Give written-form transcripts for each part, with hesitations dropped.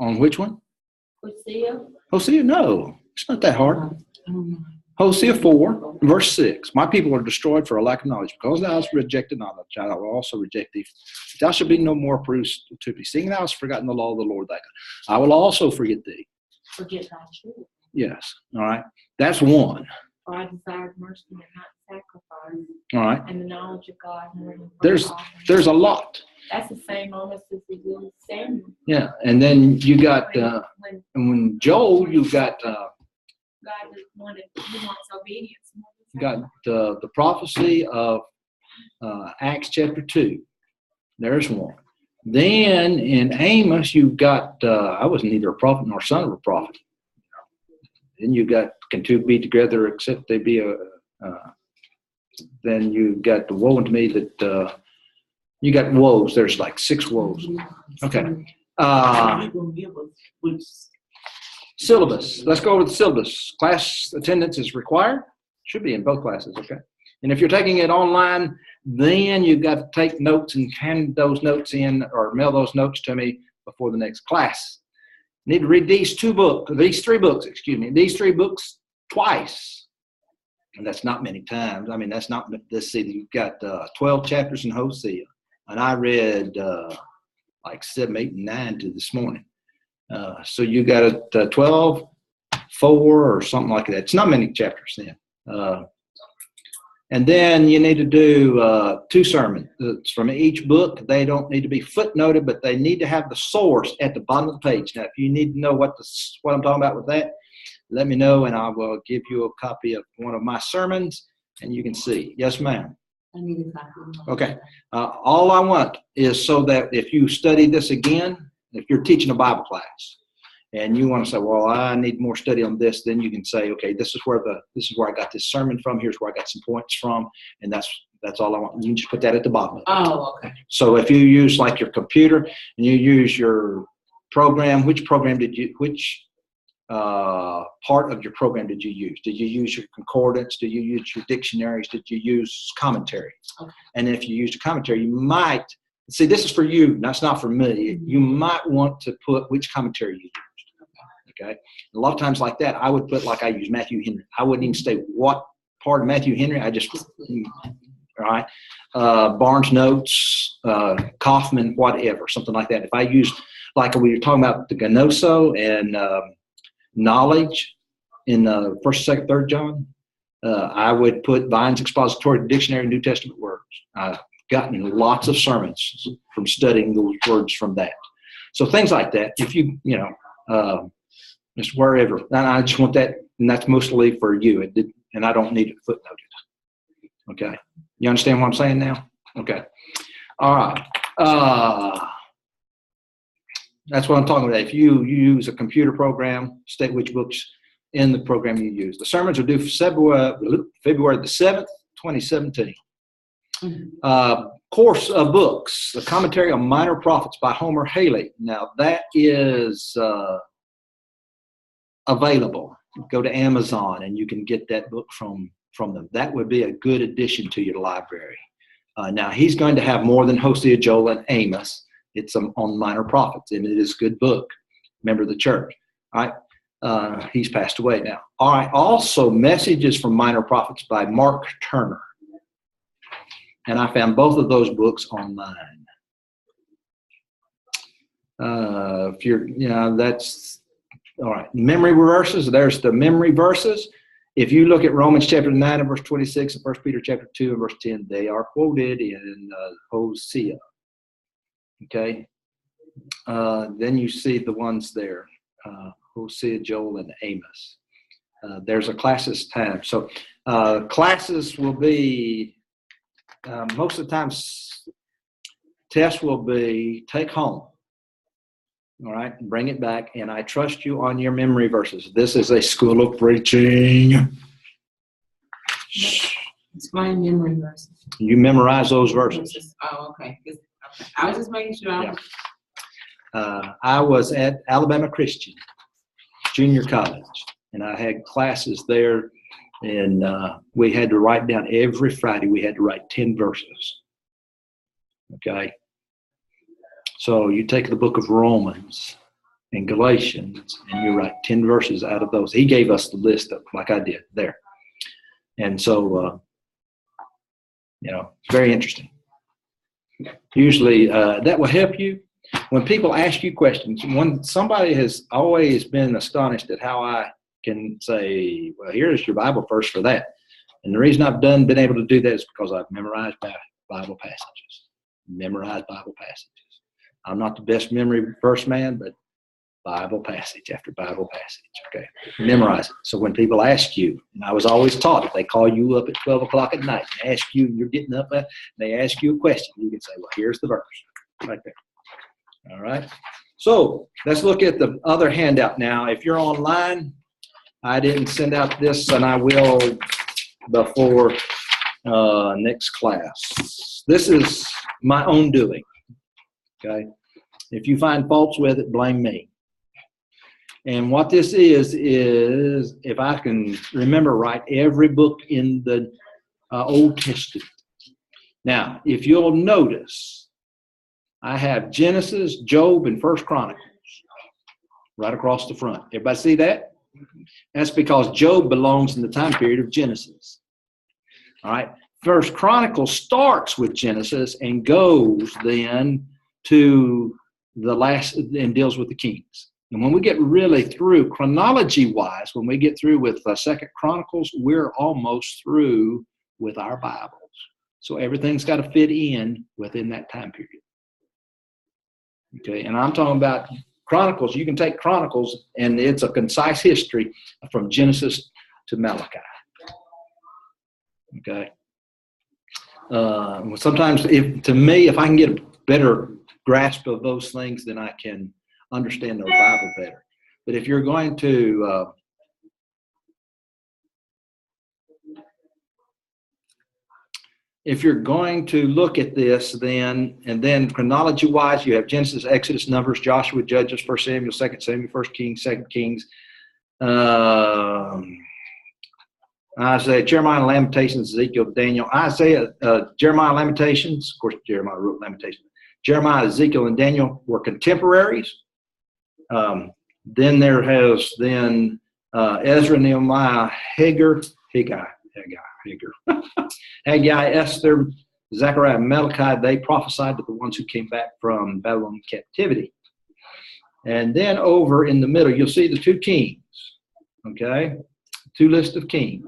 On which one? Hosea. Hosea, no. It's not that hard. Hosea 4, verse 6. My people are destroyed for a lack of knowledge. Because thou hast rejected knowledge, I will also reject thee. Thou shalt be no more approved to me. Seeing thou hast forgotten the law of the Lord thy God, I will also forget thee. Forget thy children. Yes. All right. That's one. For I desired mercy and not sacrifice. All right. And the knowledge of God more than there's a lot. That's the same almost as the little Samuel. Yeah. And then you got when Joel, you got God wanted, he wants obedience. You got the prophecy of Acts chapter 2. There's one. Then in Amos, you got, I was neither a prophet nor son of a prophet. Then you got, can two be together except they be a, then you got the woe unto me that, you got woes. There's like 6 woes. Okay. Syllabus. Let's go over the syllabus. Class attendance is required. Should be in both classes, okay? And if you're taking it online, then you've got to take notes and hand those notes in or mail those notes to me before the next class. You need to read these 3 books, these 3 books twice. And that's not many times. I mean, that's not, let's see, you've got 12 chapters in Hosea. And I read like 7, 8, and 9 to this morning. So you got 12, 4, or something like that. It's not many chapters then. And then you need to do 2 sermons from each book. They don't need to be footnoted, but they need to have the source at the bottom of the page. Now, if you need to know what I'm talking about with that, let me know, and I will give you a copy of one of my sermons, and you can see. Yes, ma'am. I need a copy. Okay. All I want is so that if you study this again, if you're teaching a Bible class, and you want to say, well, I need more study on this, then you can say, okay, this is where I got this sermon from. Here's where I got some points from, and that's all I want. You can just put that at the bottom of it. Oh, okay. So if you use like your computer and you use your program, which part of your program did you use? Did you use your concordance? Did you use your dictionaries? Did you use commentary? Okay. And if you used a commentary, you might see, this is for you. That's not for me. You might want to put which commentary you used. Okay. A lot of times like that, I would put like I use Matthew Henry. I wouldn't even say what part of Matthew Henry. I just, all right. Barnes Notes, Kaufman, whatever, something like that. If I used, like we were talking about the Gnoso and knowledge in 1st, 2nd, 3rd John, I would put Vine's Expository Dictionary of New Testament Words. I've gotten lots of sermons from studying those words from that. So things like that, if you just wherever. And I just want that, and that's mostly for you. And I don't need it footnoted. Okay. You understand what I'm saying now? Okay. All right. That's what I'm talking about. If you use a computer program, state which books in the program you use. The sermons are due for February the 7th, 2017. Course of books, the commentary on Minor Prophets by Homer Haley. Now that is available. Go to Amazon and you can get that book from them. That would be a good addition to your library. Now he's going to have more than Hosea, Joel, and Amos. It's on Minor Prophets, and it is a good book. Member of the church. All right. He's passed away now. All right. Also, Messages from Minor Prophets by Mark Turner. And I found both of those books online. If you're, that's all right. Memory verses. There's the memory verses. If you look at Romans chapter 9 and verse 26 and 1 Peter chapter 2 and verse 10, they are quoted in Hosea. Okay. Then you see the ones there, Hosea, Joel, and Amos. There's a classes time. So classes will be, most of the time, tests will be take home. All right, bring it back, and I trust you on your memory verses. This is a school of preaching. Explain memory verses. You memorize those verses. Oh, okay. I was just making sure. Yeah. I was at Alabama Christian Junior College, and I had classes there, and we had to write down every Friday. We had to write 10 verses. Okay. So you take the book of Romans, and Galatians, and you're right, 10 verses out of those. He gave us the list of, like I did there. And so, it's very interesting. Usually that will help you. When people ask you questions, when somebody has always been astonished at how I can say, well, here's your Bible verse for that. And the reason I've been able to do that is because I've memorized Bible passages. Memorized Bible passages. I'm not the best memory verse man, but Bible passage after Bible passage. Okay, memorize it. So when people ask you, and I was always taught, if they call you up at 12 o'clock at night and ask you, and you're getting up, and they ask you a question, you can say, well, here's the verse right there. All right. So let's look at the other handout now. If you're online, I didn't send out this, and I will before next class. This is my own doing. Okay. If you find faults with it, blame me. And what this is if I can remember right, every book in the Old Testament. Now, if you'll notice, I have Genesis, Job, and First Chronicles right across the front. Everybody see that? That's because Job belongs in the time period of Genesis. All right. First Chronicles starts with Genesis and goes then to the last and deals with the kings. And when we get really through, chronology-wise, when we get through with Second Chronicles, we're almost through with our Bibles. So everything's got to fit in within that time period. Okay, and I'm talking about Chronicles. You can take Chronicles, and it's a concise history from Genesis to Malachi. Okay. Sometimes, if I can get a better grasp of those things, then I can understand the Bible better. But if you're going to look at this, then chronology-wise, you have Genesis, Exodus, Numbers, Joshua, Judges, 1 Samuel, 2 Samuel, 1 Kings, 2 Kings, Isaiah, Jeremiah, Lamentations, Ezekiel, Daniel, Isaiah, Jeremiah, Lamentations. Of course, Jeremiah wrote Lamentations. Jeremiah, Ezekiel, and Daniel were contemporaries. Then there has Ezra, Nehemiah, Haggai, Esther, Zechariah, and Malachi. They prophesied to the ones who came back from Babylonian captivity. And then over in the middle, you'll see the two kings. Okay, two lists of kings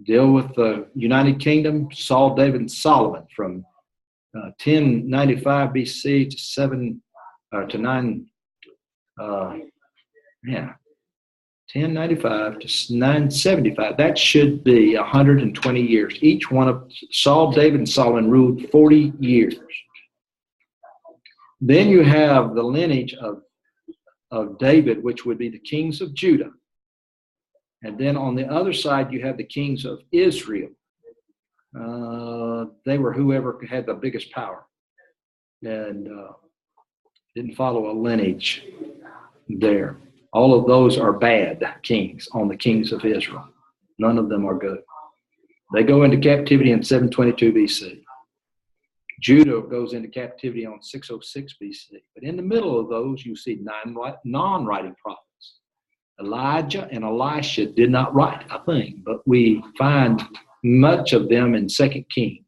deal with the United Kingdom, Saul, David, and Solomon from 1095 BC to 1095 to 975. That should be 120 years. Each one of Saul, David, and Solomon ruled 40 years. Then you have the lineage of David, which would be the kings of Judah. And then on the other side, you have the kings of Israel. They were whoever had the biggest power. And didn't follow a lineage there. All of those are bad kings on the kings of Israel. None of them are good. They go into captivity in 722 BC. Judah goes into captivity on 606 BC. But in the middle of those, you see 9 non-writing prophets. Elijah and Elisha did not write a thing, but we find much of them in 2 Kings.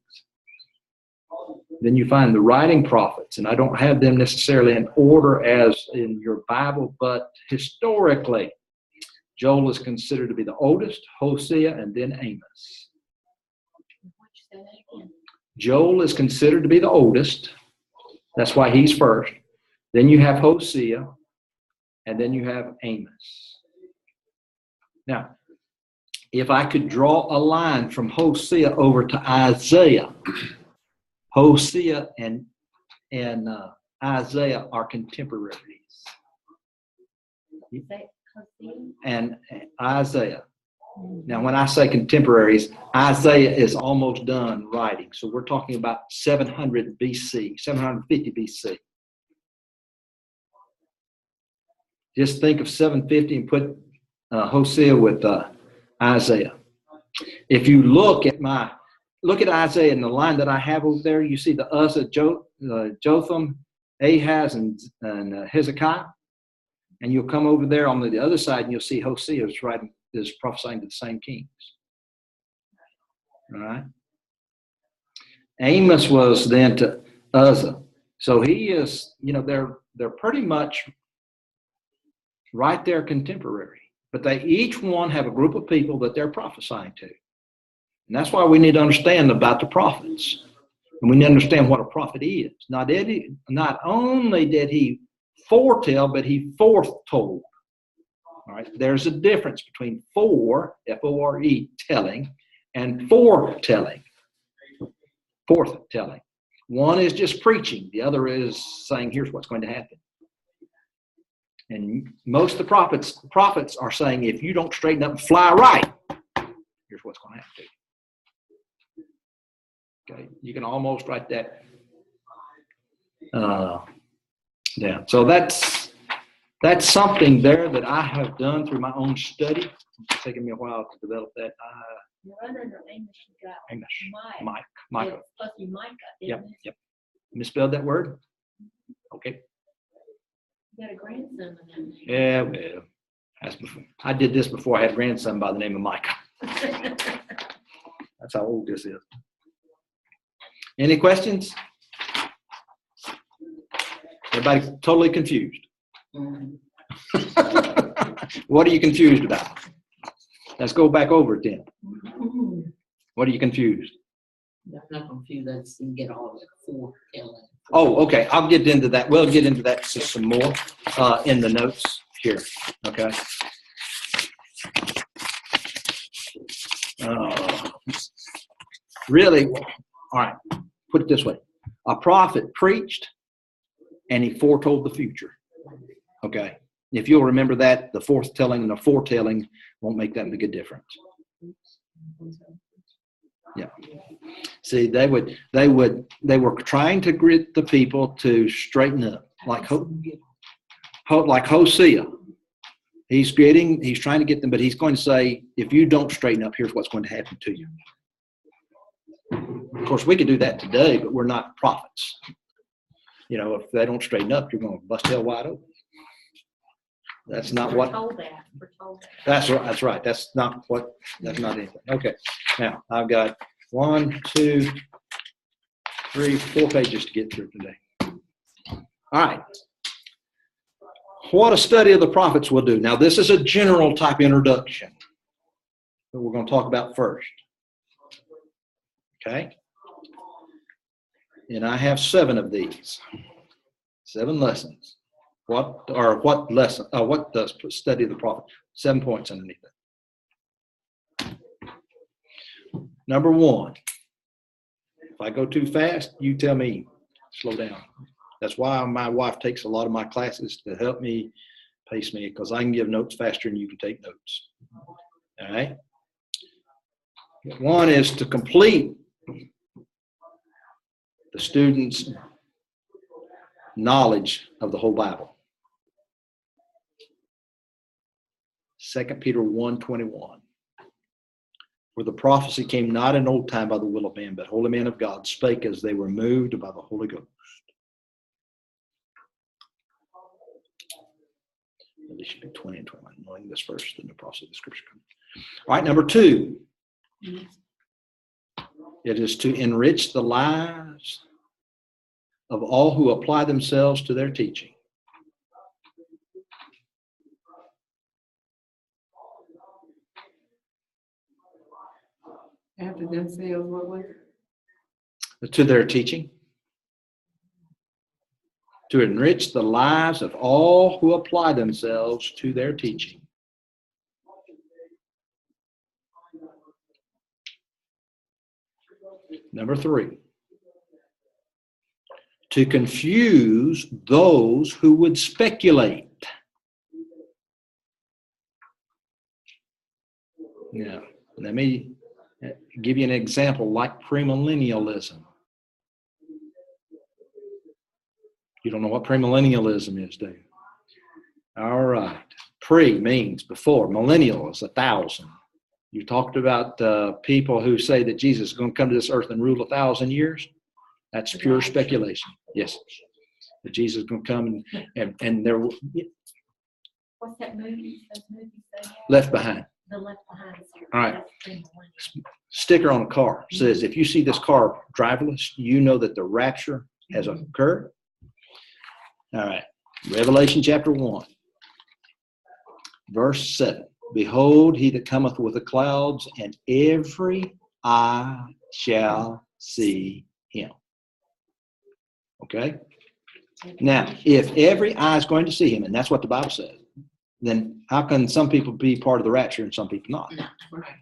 Then you find the writing prophets, and I don't have them necessarily in order as in your Bible, but historically, Joel is considered to be the oldest, Hosea, and then Amos. Joel is considered to be the oldest. That's why he's first. Then you have Hosea, and then you have Amos. Now, if I could draw a line from Hosea over to Isaiah, Hosea and Isaiah are contemporaries. And Isaiah. Now, when I say contemporaries, Isaiah is almost done writing. So we're talking about 700 BC, 750 BC. Just think of 750 and put Hosea with Isaiah. If you look at Isaiah and the line that I have over there, you see the Uzzah, Jotham, Ahaz, and Hezekiah. And you'll come over there on the other side and you'll see Hosea is prophesying to the same kings. All right. Amos was then to Uzzah. So he is, they're pretty much right there contemporary. But they each one have a group of people that they're prophesying to. And that's why we need to understand about the prophets. And we need to understand what a prophet is. Not only did he foretell, but he foretold. All right. There's a difference between F-O-R-E, telling, and foretelling. Forthtelling. One is just preaching. The other is saying, here's what's going to happen. And most of the prophets are saying, if you don't straighten up and fly right, here's what's going to happen to you. Okay, you can almost write that down. So that's something there that I have done through my own study. It's taken me a while to develop that. Under Amos, you got Amos. Micah. Micah. It's supposed to be Micah. Yep. Misspelled that word? Okay. You got a grandson in there. Yeah, well, that's before. I did this before I had a grandson by the name of Micah. That's how old this is. Any questions? Everybody totally confused? What are you confused about? Let's go back over it then. What are you confused? I'm not confused. I just didn't get all of it foretelling. Oh, okay. I'll get into that. We'll get into that some more in the notes here. Okay. Really, all right. Put it this way. A prophet preached and he foretold the future. Okay. If you'll remember that, the forthtelling and the foretelling won't make that big a difference. Yeah. See, they were trying to get the people to straighten up, like Hosea. He's trying to get them, but he's going to say, if you don't straighten up, here's what's going to happen to you. Of course, we could do that today, but we're not prophets. If they don't straighten up, you're going to bust hell wide open. That's not what. We're told that. That's right. That's not anything. Okay. Now I've got 1, 2, 3, 4 pages to get through today. All right. What a study of the prophets will do. Now this is a general type introduction that we're going to talk about first. Okay. And I have 7 of these. 7 lessons. What does study of the prophet? 7 points underneath it. Number 1, if I go too fast, you tell me, slow down. That's why my wife takes a lot of my classes to help me, pace me, because I can give notes faster than you can take notes. All right. 1 is to complete the student's knowledge of the whole Bible. 2 Peter 1:21. For the prophecy came not in old time by the will of man, but holy men of God spake as they were moved by the Holy Ghost. It should be 20 and 21, knowing this verse, then the prophecy of the scripture comes. All right, number 2. It is to enrich the lives of all who apply themselves to their teaching. After themselves, what was it? To their teaching. To enrich the lives of all who apply themselves to their teaching. Number 3. To confuse those who would speculate. Now, let me give you an example like premillennialism. You don't know what premillennialism is, do you? All right. Pre means before. Millennial is 1,000. You talked about people who say that Jesus is going to come to this earth and rule 1,000 years. That's pure speculation. Yes. That Jesus is going to come and there. What's that movie? Those movies they have? Left Behind. The Left Behind series. All right. That's been one. Sticker on a car says, if you see this car driverless, you know that the rapture has occurred. All right. Revelation chapter 1, verse 7. Behold, he that cometh with the clouds, and every eye shall see him. Okay? Now, if every eye is going to see him, and that's what the Bible says, then how can some people be part of the rapture and some people not? No, right.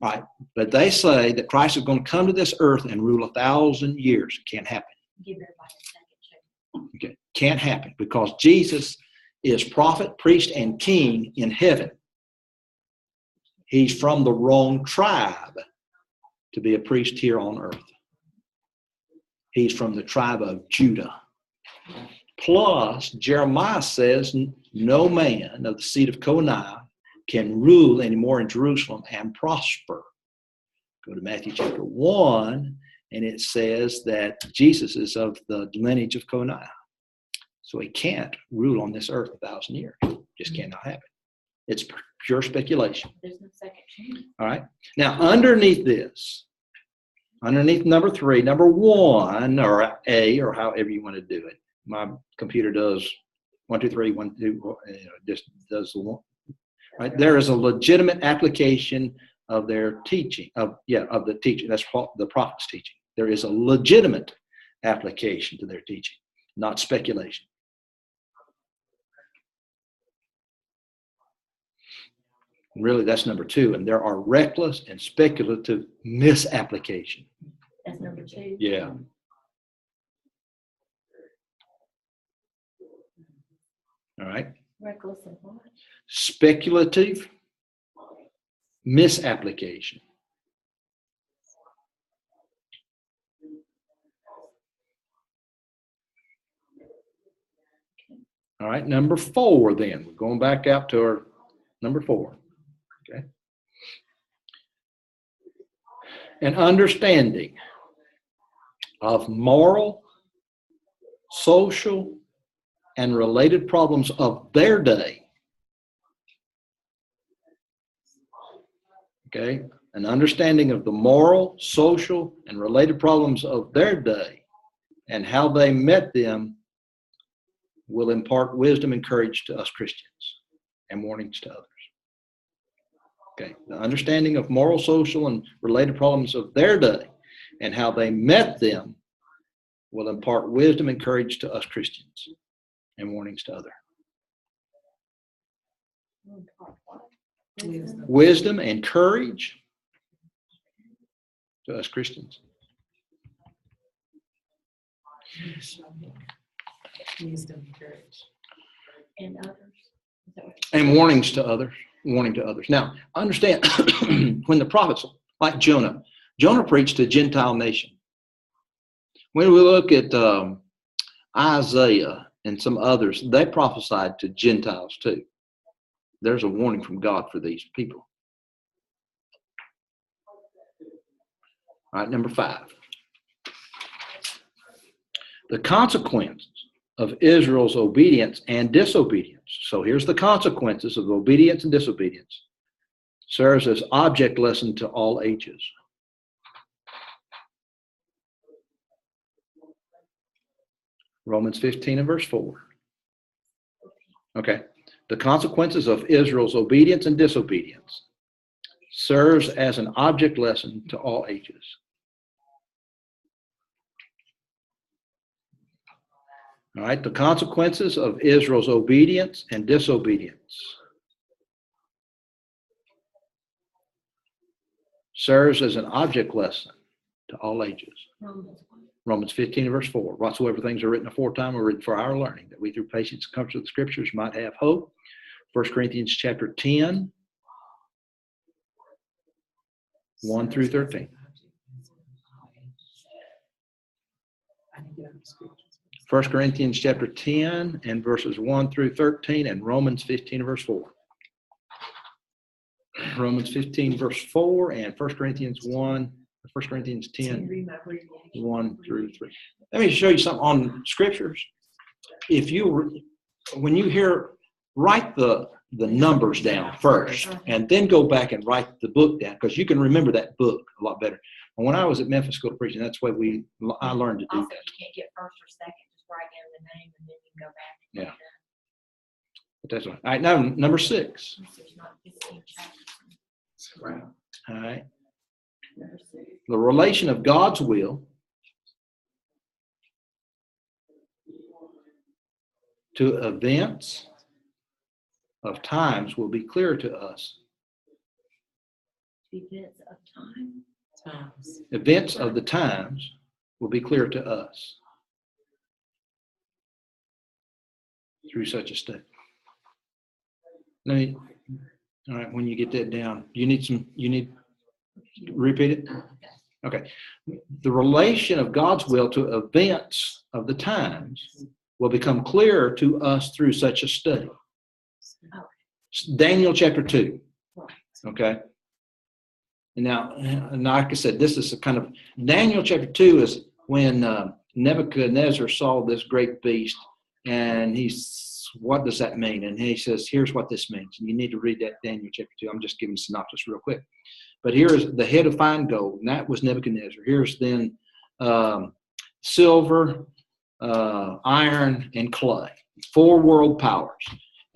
All right. But they say that Christ is going to come to this earth and rule 1,000 years. It can't happen. Give everybody a second check. Okay. Can't happen because Jesus is prophet, priest, and king in heaven. He's from the wrong tribe to be a priest here on earth. He's from the tribe of Judah. Plus, Jeremiah says no man of the seed of Conaiah can rule anymore in Jerusalem and prosper. Go to Matthew chapter 1, and it says that Jesus is of the lineage of Conaiah. So he can't rule on this earth 1,000 years. Just cannot happen. It's pure speculation. There's no second chance. All right. Now, underneath this, underneath number 3, number 1, or A, or however you want to do it. My computer does 1, 2, 3, 1, 2, just does the one. Right? There is a legitimate application of their teaching, of the teaching. That's the prophet's teaching. There is a legitimate application to their teaching, not speculation. Really, that's number 2. And there are reckless and speculative misapplication. That's number 2. Yeah. All right. Reckless and what? Speculative misapplication. All right. Number 4 then. We're going back out to our number 4. Okay. An understanding of moral, social, and related problems of their day. Okay? An understanding of the moral, social, and related problems of their day and how they met them will impart wisdom and courage to us Christians and warnings to others. Okay? The understanding of moral, social, and related problems of their day and how they met them will impart wisdom and courage to us Christians and warnings to others. Wisdom and courage to us Christians. Wisdom and courage. And others. Is that what And warnings to others. Warning to others. Now, understand when the prophets, like Jonah preached to a Gentile nation. When we look at Isaiah and some others, they prophesied to Gentiles too. There's a warning from God for these people. All right, number 5. The consequences of Israel's obedience and disobedience. So here's the consequences of obedience and disobedience. Serves as object lesson to all ages. Romans 15 and verse 4. Okay. The consequences of Israel's obedience and disobedience serves as an object lesson to all ages. All right. The consequences of Israel's obedience and disobedience serves as an object lesson to all ages. Romans 15 and verse 4. Whatsoever things are written aforetime are written for our learning, that we through patience and comfort of the scriptures might have hope. 1 Corinthians chapter 10, 1 through 13. 1 Corinthians chapter 10 and verses 1 through 13 and Romans 15 and verse 4. Romans 15 verse 4 and 1 Corinthians 10, 1 through 3. Let me show you something on scriptures. When you hear write the numbers down first, and then go back and write the book down, because you can remember that book a lot better. And when I was at Memphis School of Preaching, that's the way I learned to do Also, that. you can't get first or second, just write down the name and then you can go back. Yeah. But that's all right. Now, number 6. There's not 15 chapters. Right. All right. Number 6. The relation of God's will to events of times will be clear to us. Events of time. Times. Events of the times will be clear to us through such a study. All right, when you get that down, you need to repeat it? Okay. The relation of God's will to events of the times will become clearer to us through such a study. Daniel chapter 2. Okay. And now, like I said, this is a kind of, Daniel chapter 2 is when Nebuchadnezzar saw this great beast, and what does that mean? And he says, here's what this means. And you need to read that Daniel chapter 2. I'm just giving a synopsis real quick. But here is the head of fine gold, and that was Nebuchadnezzar. Here's then silver, iron, and clay. 4 world powers.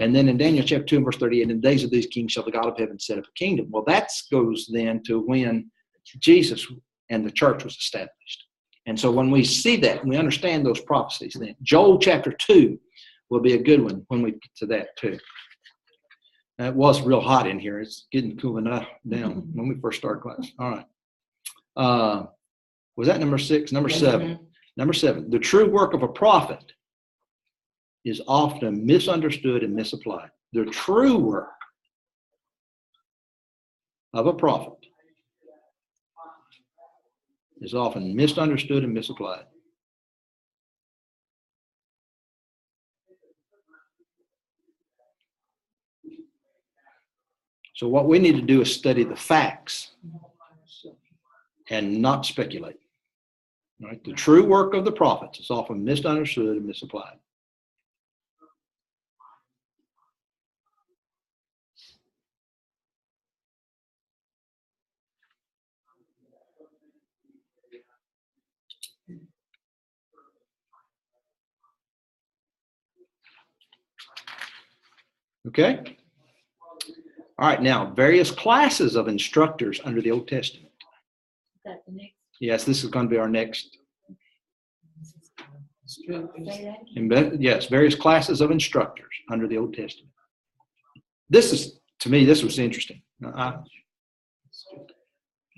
And then in Daniel chapter 2 and verse 38, in the days of these kings shall the God of heaven set up a kingdom. Well, that goes then to when Jesus and the church was established. And so when we see that, we understand those prophecies then. Joel chapter 2 will be a good one when we get to that too. It was real hot in here. It's getting cooling down when we first started class. All right. Was that number 6? Number 7. Number 7. The true work of a prophet is often misunderstood and misapplied. The true work of a prophet is often misunderstood and misapplied. So what we need to do is study the facts and not speculate. Right? The true work of the prophets is often misunderstood and misapplied. Okay? All right, now, various classes of instructors under the Old Testament. Is that the next? Yes, this is going to be our next. Say that? Yes, various classes of instructors under the Old Testament. This is, to me, this was interesting. All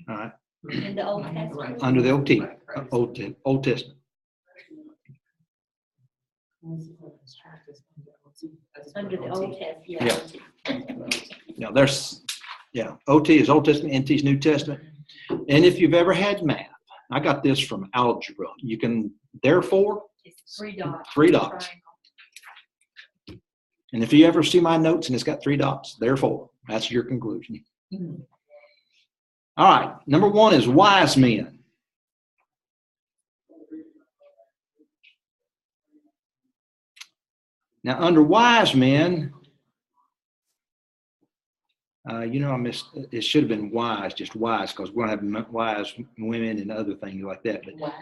right. In the Old Testament? Under the Old Testament. Under the Old Testament. Yeah. Now there's, OT is Old Testament, NT is New Testament. And if you've ever had math, I got this from algebra. You can, therefore, It's 3 dots. 3 dots. Triangle. And if you ever see my notes and it's got 3 dots, therefore, that's your conclusion. All right. Number 1 is wise men. Now, under wise men, I missed, it should have been wise, just wise, because we're going to have wise women and other things like that. But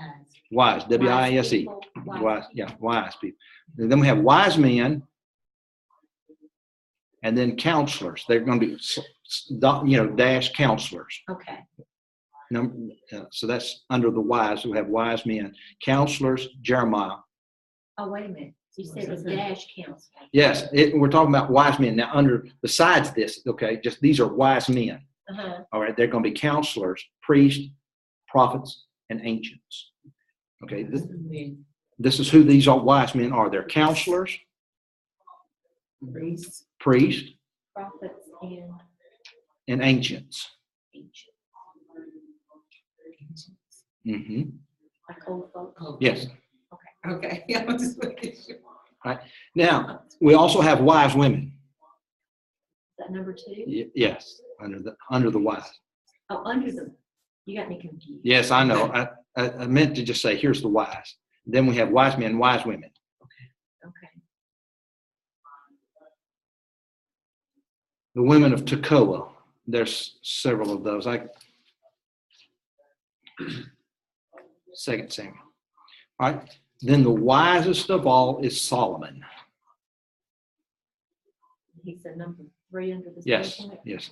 wise, W-I-S-E. Wise, wise people. And then we have wise men, and then counselors. They're going to be, dash counselors. Okay. So that's under the wise. We have wise men, counselors, Jeremiah. Oh, wait a minute. You said it was dash counsel. Yes, we're talking about wise men. Now, besides this, okay, just these are wise men. All right, they're going to be counselors, priests, prophets, and ancients. Okay, this is who these wise men are. They're counselors, priests, Prophets, and ancients. Like old folks. Yes. Okay. Right. Now, we also have wise women. Is that number 2? Yes, under the wise. Oh, under them. You got me confused. Yes, I know. I meant to just say, here's the wise. Then we have wise men, wise women. Okay. The women of Tekoa. There's several of those. 2 Samuel. All right. Then the wisest of all is Solomon. He's the number 3 under the Yes, same point. yes.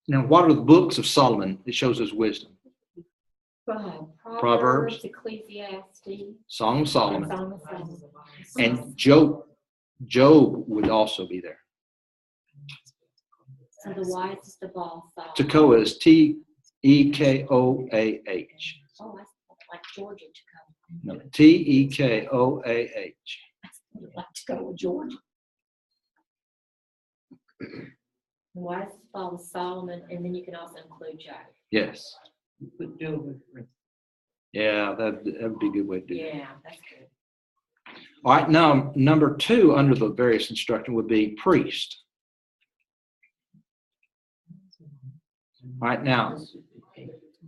Now, what are the books of Solomon that shows his wisdom? Proverbs, Ecclesiastes, Song of Solomon, Song of Solomon. and Job. Job would also be there. So the wisest of all, Solomon. Tekoa is Tekoah. Oh, that's like Georgia Tacoma. No, Tekoah. I'd like to go with Georgia. The wisest of all is Solomon, and then you can also include Job. Yes. Put Job with Ruth. Yeah, that would be a good way to do it. Yeah, that's good. All right, now number 2 under the various instruction would be priest. All right, now.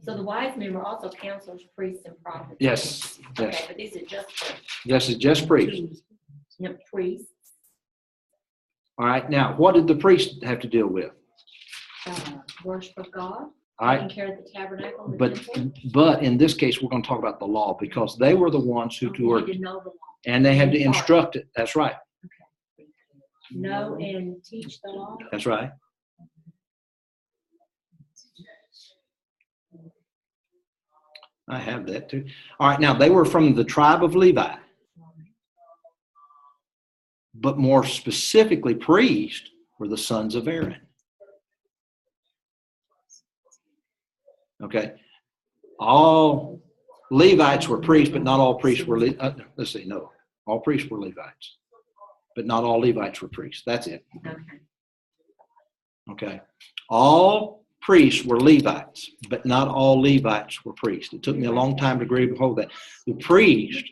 So the wise men were also counselors, priests, and prophets. Yes, Okay, yes. but these are just Yes, it's just priest. priests. All right, now what did the priest have to deal with? Worship of God, All right, taking care of the tabernacle, and the but temple. in this case, we're going to talk about the law because they were the ones who You worked need to know the law. and they had to instruct it. That's right. Okay. Know and teach the law. That's right. I have that too. All right, now they were from the tribe of Levi, but more specifically, priests were the sons of Aaron. Okay, all Levites were priests, but not all priests were. All priests were Levites, but not all Levites were priests. That's it. Okay, all priests were Levites, but not all Levites were priests. It took me a long time to agree with that. The priests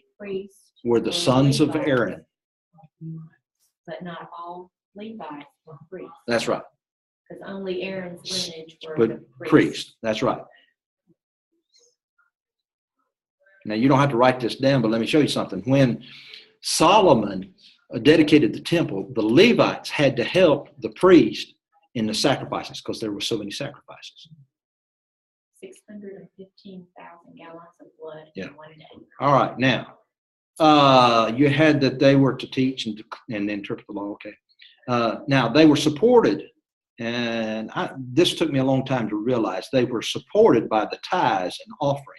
were the sons of Aaron. But not all Levites were priests. That's right. Because only Aaron's lineage were But priests. That's right. Now, you don't have to write this down, but let me show you something. When Solomon dedicated the temple, the Levites had to help the priest in the sacrifices because there were so many sacrifices. 615,000 gallons of blood Yeah. in one day. All right. Now, you had that they were to teach and interpret the law. Okay. Now, they were supported, and this took me a long time to realize they were supported by the tithes and offerings.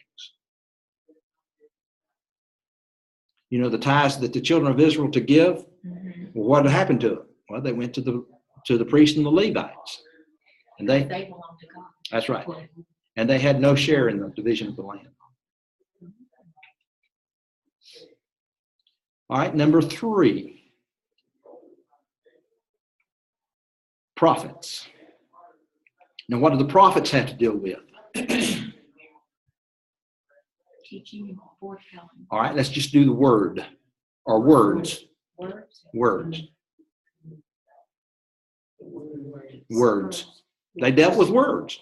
You know, the tithes that the children of Israel to give. Mm-hmm. Well, what happened to it? Well, they went to the priests and the Levites, and they belong to God. That's right, and they had no share in the division of the land. All right, number 3, prophets. Now, what do the prophets have to deal with? Teaching and foretelling. All right, let's just do the word or words. Words. Words. They dealt with words.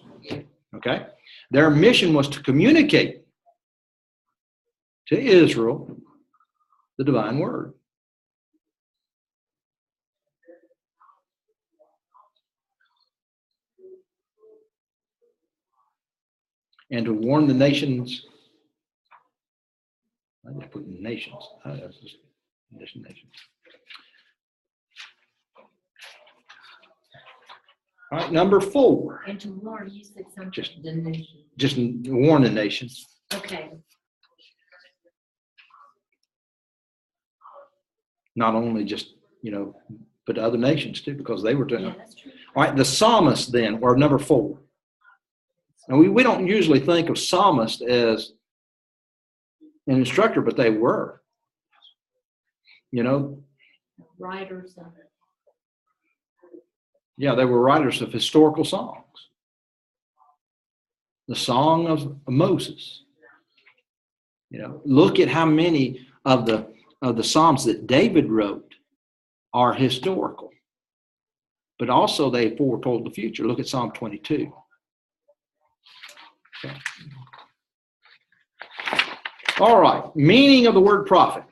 Okay? Their mission was to communicate to Israel the divine word. And to warn the nations. I just put nations. That's just nations. All right, number 4. And to warn, you said something. Just warn the nations. Okay. Not only just, but other nations too, because they were doing Yeah, it. that's true. All right, the psalmists then were number 4. Now, we don't usually think of psalmists as an instructor, but they were. Writers. Yeah, they were writers of historical songs. The Song of Moses. Look at how many of the Psalms that David wrote are historical. But also they foretold the future. Look at Psalm 22. Okay. All right, meaning of the word prophet.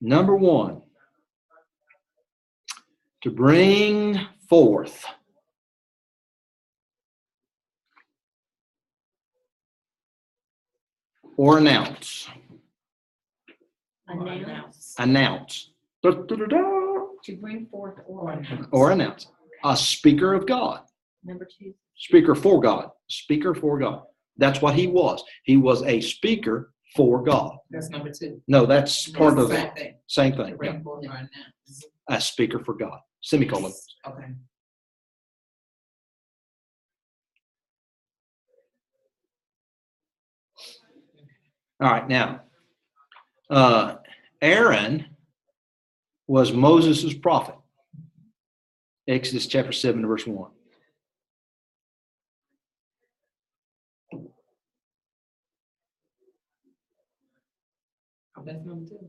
Number one, to bring forth or announce. Announce. To bring forth Or announce. A speaker of God. Number two. Speaker for God. Speaker for God. That's what he was. He was a speaker for God. That's number two. No, that's part of Same thing. same thing. Yeah. Bring forth or announce. A speaker for God. Semicolon. Okay. All right, now, Aaron was Moses' prophet. Exodus chapter 7, verse 1. That's number two.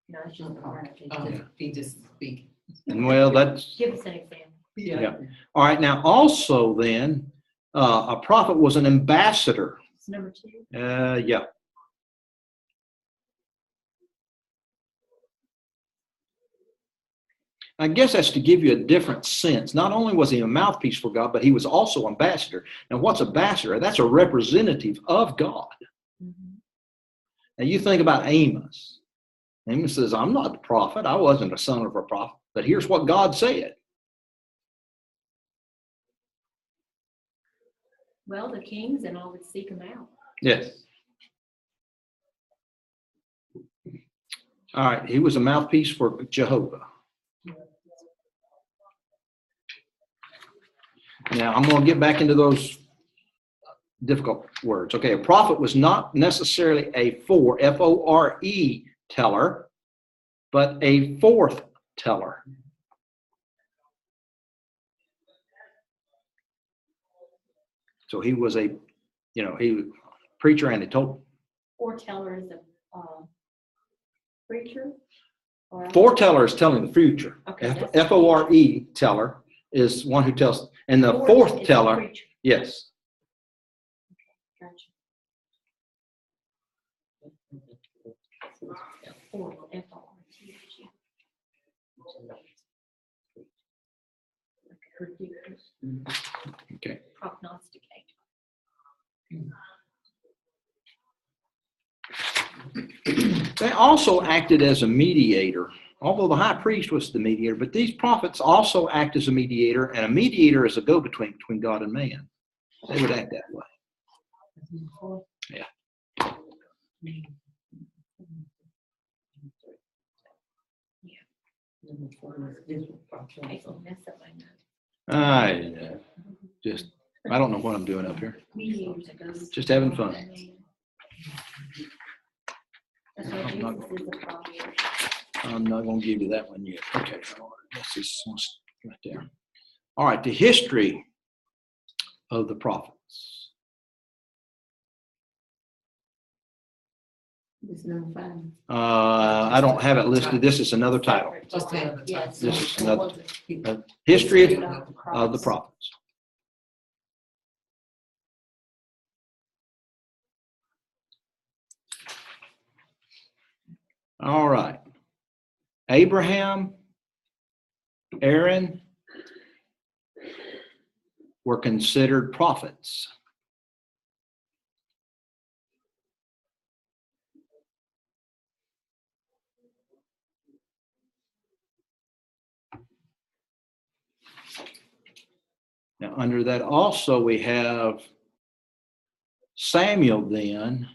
No, it's just He just speaking. And well, that's, give us an example. yeah. All right, now also then, a prophet was an ambassador. It's number two. Yeah. I guess that's to give you a different sense. Not only was he a mouthpiece for God, but he was also ambassador. Now, what's ambassador? That's a representative of God. Mm-hmm. Now, you think about Amos. Amos says, I'm not the prophet. I wasn't a son of a prophet. But here's what God said. Well, the kings and all would seek him out. Yes. All right. He was a mouthpiece for Jehovah. Now, I'm going to get back into those difficult words. Okay, a prophet was not necessarily a F-O-R-E teller, but a forth teller. So he was a, he was a preacher and he told. Foreteller is a preacher? Foreteller is telling the future. Okay, F-O-R-E teller is one who tells, and the forth teller, yes. Gotcha. F-O-R-T-H. Okay. Prognosticate. They also acted as a mediator. Although the high priest was the mediator, but these prophets also act as a mediator, and a mediator is a go-between between God and man. They would act that way. Yeah. I don't know what I'm doing up here. Just having fun. I'm not going to give you that one yet. Okay. That's this one right there. All right. The history of the prophets. This number 5. I don't have it listed. This is another title. Okay. Yes. This is another history of the prophets. All right. Abraham, Aaron were considered prophets. Now, under that also we have Samuel then.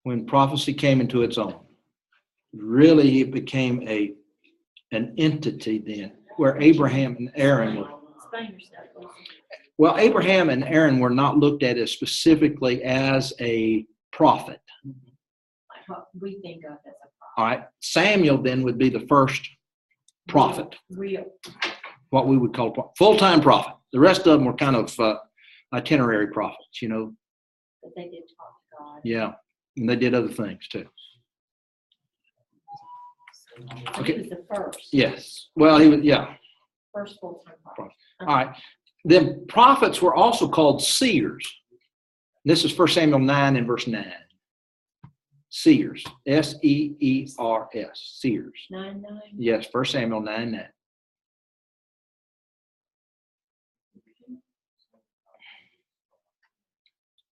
When prophecy came into its own. Really, it became an entity then, where Abraham and Aaron were. Well, Abraham and Aaron were not looked at as specifically as a prophet. Like what we think of as a prophet. All right. Samuel then would be the first prophet. Real. What we would call full-time prophet. The rest of them were kind of itinerary prophets, But they did talk to God. Yeah. And they did other things too. So he was the first. Yes. Well, he was, yeah. First full-time prophet. All right. Then prophets were also called seers. This is 1 Samuel 9 and verse 9. Seers. S-E-E-R-S. Seers. 9:9. Yes, 1 Samuel 9:9.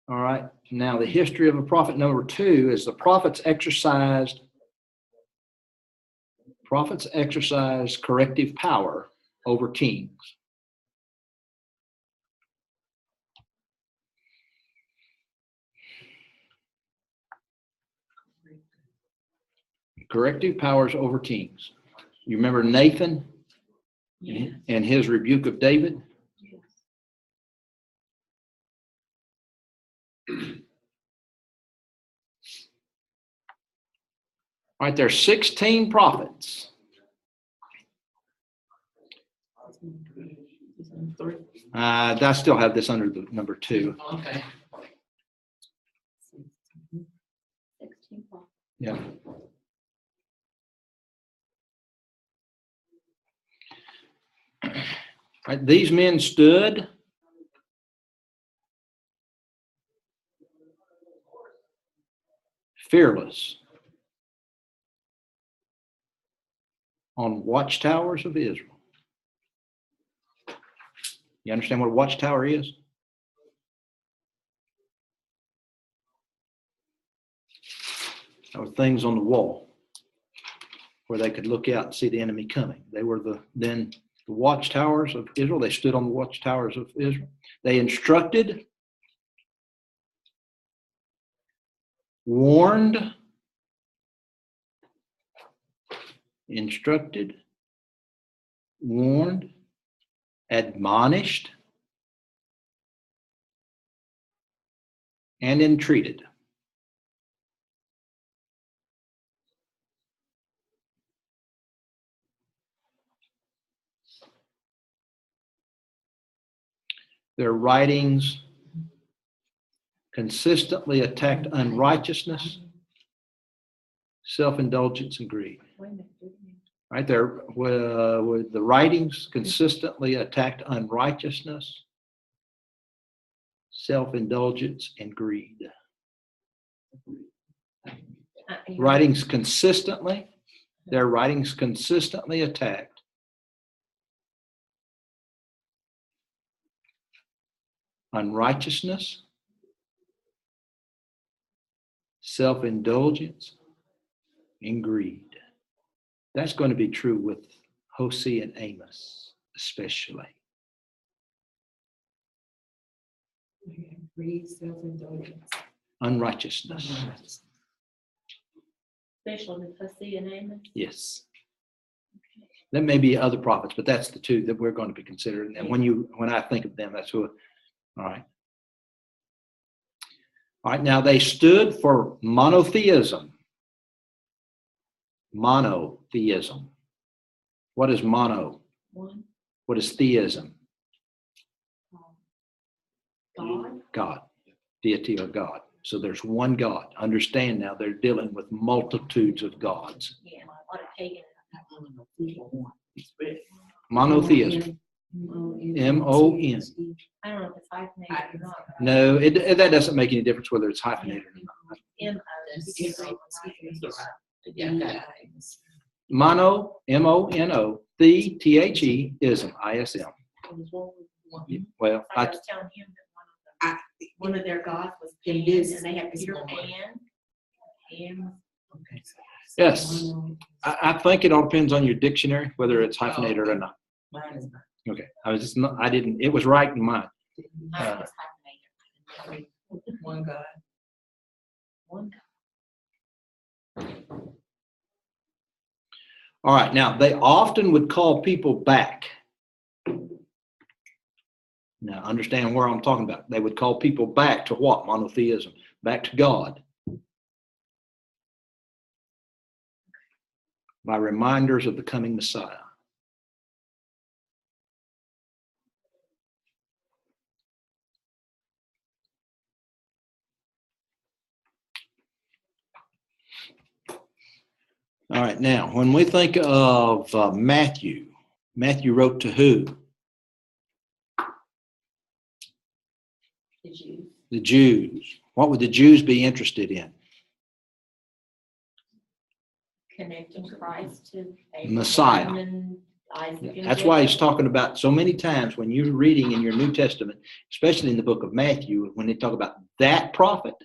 All right. Now, the history of a prophet number 2 is the prophets exercised corrective power over kings. Corrective powers over kings. You remember Nathan Yes. and his rebuke of David? Yes. All right, there's 16 prophets. I still have this under the number 2. Okay. 16 prophets. Yeah. Right, these men stood fearless on watchtowers of Israel. You understand what a watchtower is? There were things on the wall where they could look out and see the enemy coming. They were the watchtowers of Israel. They stood on the watchtowers of Israel. They instructed, warned, admonished, and entreated. Their writings consistently attacked unrighteousness, self-indulgence, and greed. Wait a minute. Right there, with the writings consistently attacked unrighteousness, self-indulgence, and greed. Their writings consistently attacked unrighteousness, self-indulgence, and greed. That's going to be true with Hosea and Amos, especially. Greed, self-indulgence. Unrighteousness. Especially with Hosea and Amos. Yes. There may be other prophets, but that's the 2 that we're going to be considering. And when I think of them, that's who. All right. All right. Now they stood for monotheism. Monotheism. What is mono? One. What is theism? God. God. Deity or God. So there's one God. Understand now they're dealing with multitudes of gods. Yeah. A lot of pagan. Monotheism. M-O-N. I don't know if it's hyphenated or not. No, that doesn't make any difference whether it's hyphenated or not. Mono, M-O-N-O, the-T-H-E, ism, I-S-M. Well, I was telling him that one of their gods was Pan, and they had Peter Pan. yes, I think it all depends on your dictionary, whether it's hyphenated or not. Mine is not. Okay, it was right in mine. Mine was hyphenated. One God. One God. All right, now they often would call people back. Now understand where I'm talking about. They would call people back to what? Monotheism. Back to God. By reminders of the coming Messiah. All right, now, when we think of Matthew wrote to who? The Jews. The Jews. What would the Jews be interested in? Connecting Christ to Messiah. Abraham and Isaac and That's why he's Jacob. talking about so many times when you're reading in your New Testament, especially in the book of Matthew, when they talk about that prophet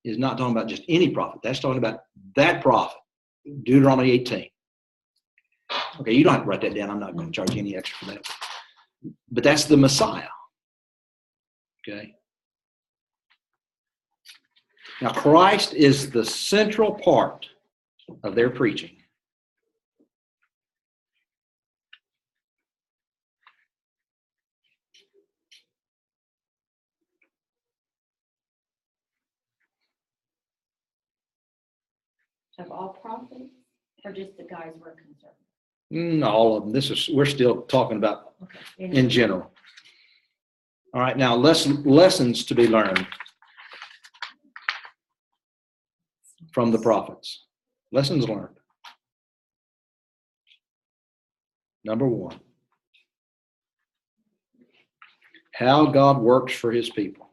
is not talking about just any prophet. That's talking about that prophet. Deuteronomy 18. Okay, you don't have to write that down. I'm not going to charge you any extra for that. But that's the Messiah. Okay. Now, Christ is the central part of their preaching. Of all prophets, or just the guys we're concerned? All of them. We're still talking about Okay. in general. All right, now lessons to be learned from the prophets. Lessons learned. Number one, how God works for his people.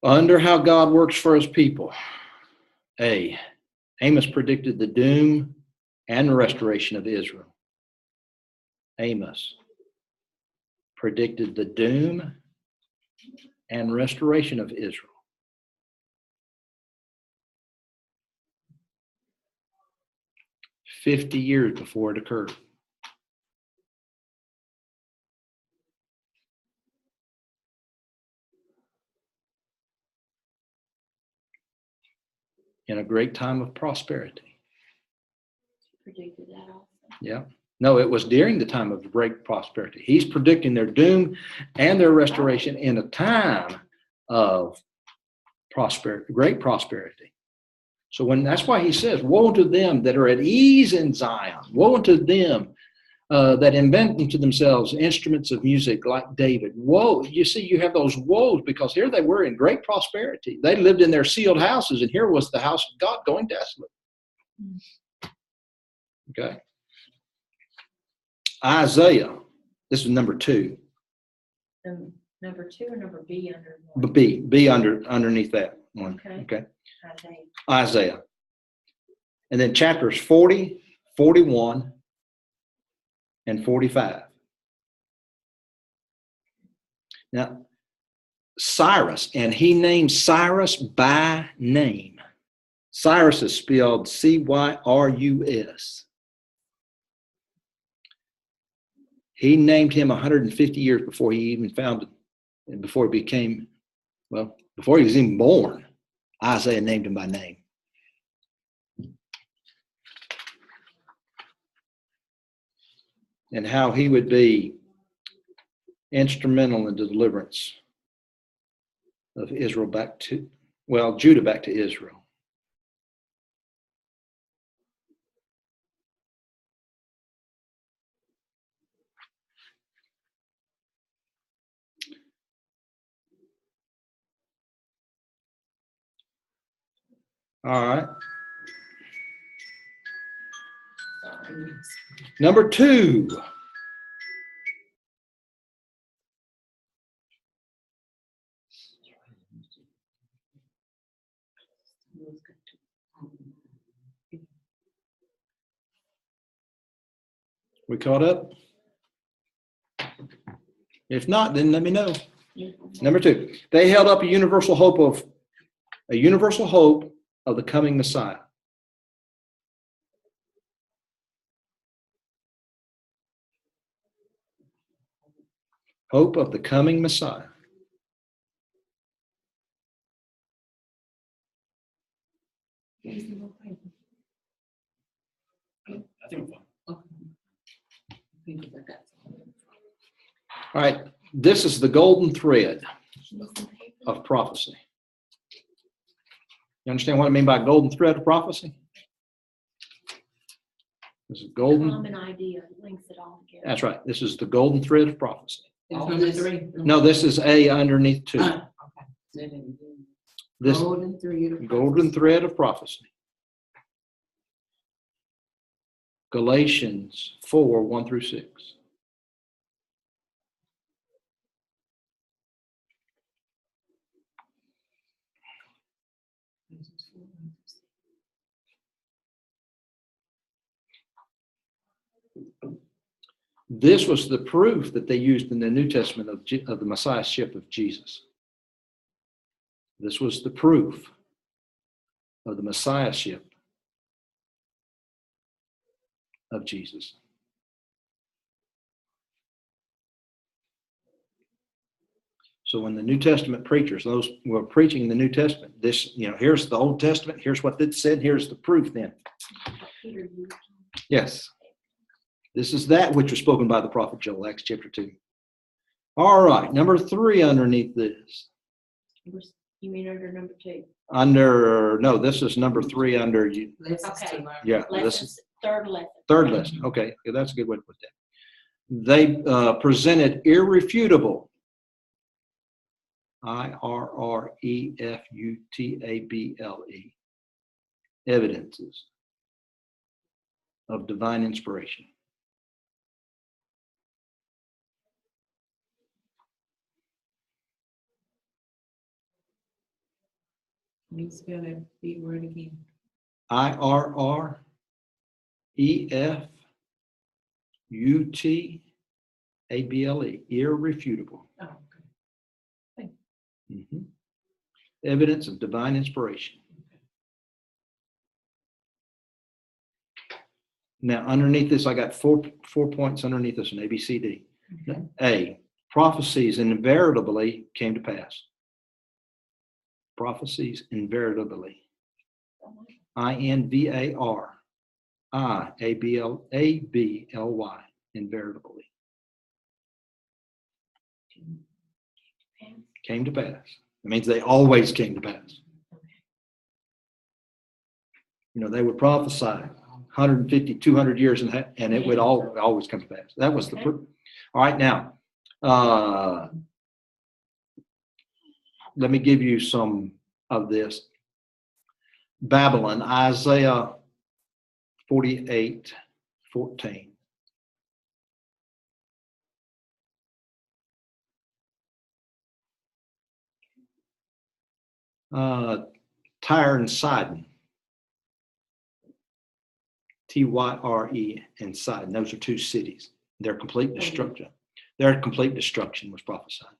Under how God works for his people. A, Amos predicted the doom and the restoration of Israel. Amos predicted the doom and restoration of Israel. "50 years before it occurred. In a great time of prosperity. Predicted that also. Yeah. No, it was during the time of great prosperity. He's predicting their doom and their restoration in a time of prosperity, great prosperity. So that's why he says, woe unto them that are at ease in Zion. Woe unto them that invent unto themselves instruments of music like David. Woe, you see, you have those woes because here they were in great prosperity. They lived in their sealed houses, and here was the house of God going desolate. Okay. Isaiah, this is number 2. Number 2 or number B under one? B underneath that one. Okay. Isaiah. And then chapters 40, 41, and 45. Now, Cyrus, and he named Cyrus by name. Cyrus is spelled Cyrus. He named him 150 years before he even founded, and before he was even born. Isaiah named him by name. And how he would be instrumental in the deliverance of Israel Judah back to Israel. All right. Number 2. We caught up? If not, then let me know. Number 2. They held up a universal hope of the coming Messiah. Hope of the coming Messiah. I think All right, this is the golden thread of prophecy. You understand what I mean by golden thread of prophecy? This is golden. Common idea links it all together. That's right. This is the golden thread of prophecy. It's number 3. No, this is A underneath 2. Okay. This Golden thread. golden thread of prophecy. Galatians 4, 1 through 6. This was the proof that they used in the New Testament of the Messiahship of Jesus. This was the proof of the Messiahship of Jesus. So when the New Testament preachers, those who are preaching the New Testament, this, here's the Old Testament, here's what it said, here's the proof then. Yes. This is that which was spoken by the prophet Joel, Acts chapter 2. All right, number 3 underneath this. You mean under number 2? No, this is number 3 under you. Okay. Yeah, Lessons, third lesson. Third lesson. Okay, yeah, that's a good way to put that. They presented irrefutable, irrefutable, evidences of divine inspiration. Let me spell that big word again. irrefutable, irrefutable. Oh, okay. Mhm. Evidence of divine inspiration. Now, underneath this, I got four points underneath this, an A, B, C, D. Okay. A, prophecies invariably came to pass. Prophecies invariably. INVARIABLY, invariably. Came to pass. It means they always came to pass. They would prophesy 150, 200 years and it would always come to pass. That was the proof. All right, now, let me give you some of this. Babylon, Isaiah 48:14. Tyre and Sidon, Tyre and Sidon. Those are 2 cities. Their complete destruction. Their complete destruction was prophesied.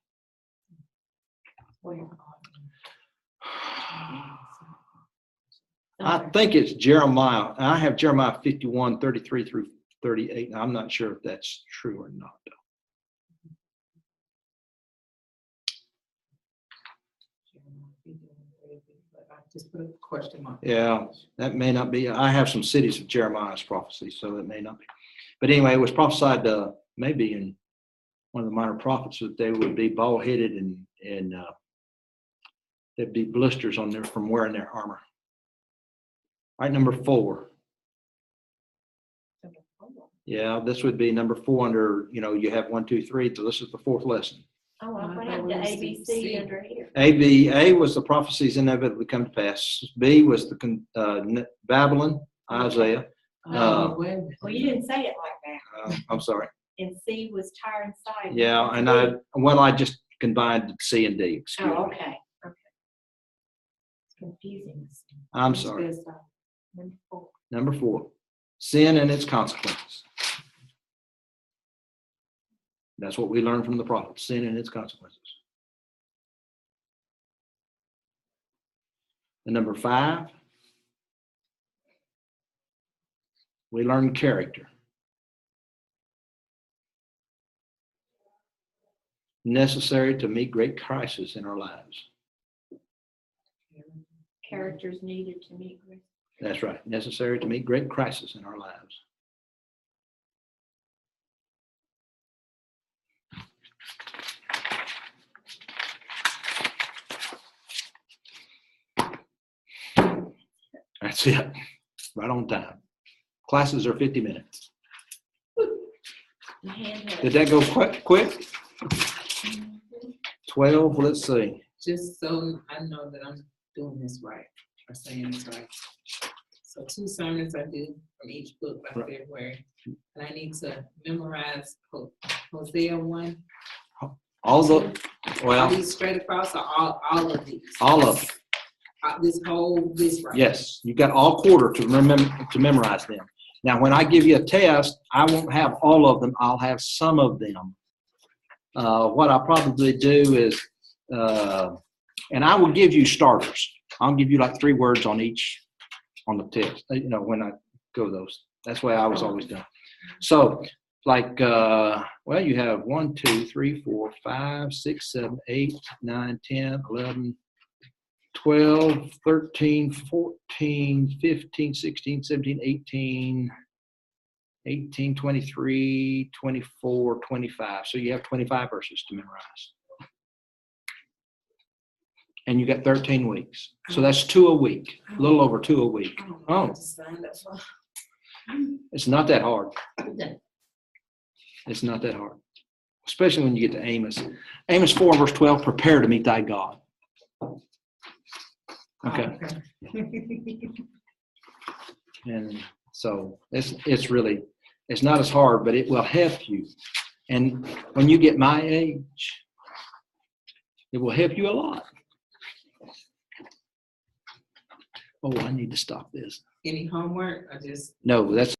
I think it's Jeremiah. I have Jeremiah 51:33 through 38. Now, I'm not sure if that's true or not, though. Just put a question mark. Yeah, that may not be. I have some cities of Jeremiah's prophecy, so it may not be. But anyway, it was prophesied maybe in one of the minor prophets that they would be bald-headed and there'd be blisters on there from wearing their armor. All right, number 4. Yeah, this would be number 4 under, you have 1, 2, 3. So this is the 4th lesson. Oh, I'm going to have the ABC under here. A was the prophecies inevitably come to pass. B was the Babylon, Isaiah. Well, you didn't say it like that. I'm sorry. And C was Tyre and Sidon. Yeah, and I just combined C and D. Excuse me. Okay. It's confusing. I'm sorry. Number 4. Number 4, sin and its consequences. That's what we learned from the prophet, sin and its consequences. And number 5, we learn character. Necessary to meet great crises in our lives. Characters needed to meet with. That's right. Necessary to meet great crises in our lives. That's it. Right on time. Classes are 50 minutes. Did that go quick? 12, let's see. just so I know that I'm doing this right, or saying this right. So 2 sermons I do from each book by Right. February. And I need to memorize Hosea 1. All the, Are well, these straight across or all of these? all of them. This right? Yes, you've got all quarter to remember to memorize them. Now, when I give you a test, I won't have all of them. I'll have some of them. What I'll probably do is, and I will give you starters. I'll give you like 3 words on each on the test. You know, when I go those. That's the way I was always done. So, like, well, you have 1, 2, 3, 4, 5, 6, 7, 8, 9, 10, 11. 12, 13, 14, 15, 16, 17, 18, 23, 24, 25. So you have 25 verses to memorize. And you got 13 weeks. So that's 2 a week, a little over 2 a week. Oh, it's not that hard. It's not that hard. Especially when you get to Amos. Amos 4, verse 12, prepare to meet thy God. Okay. And so it's really, it's not as hard, but it will help you. And when you get my age, it will help you a lot. Oh, I need to stop this. Any homework or just? No, that's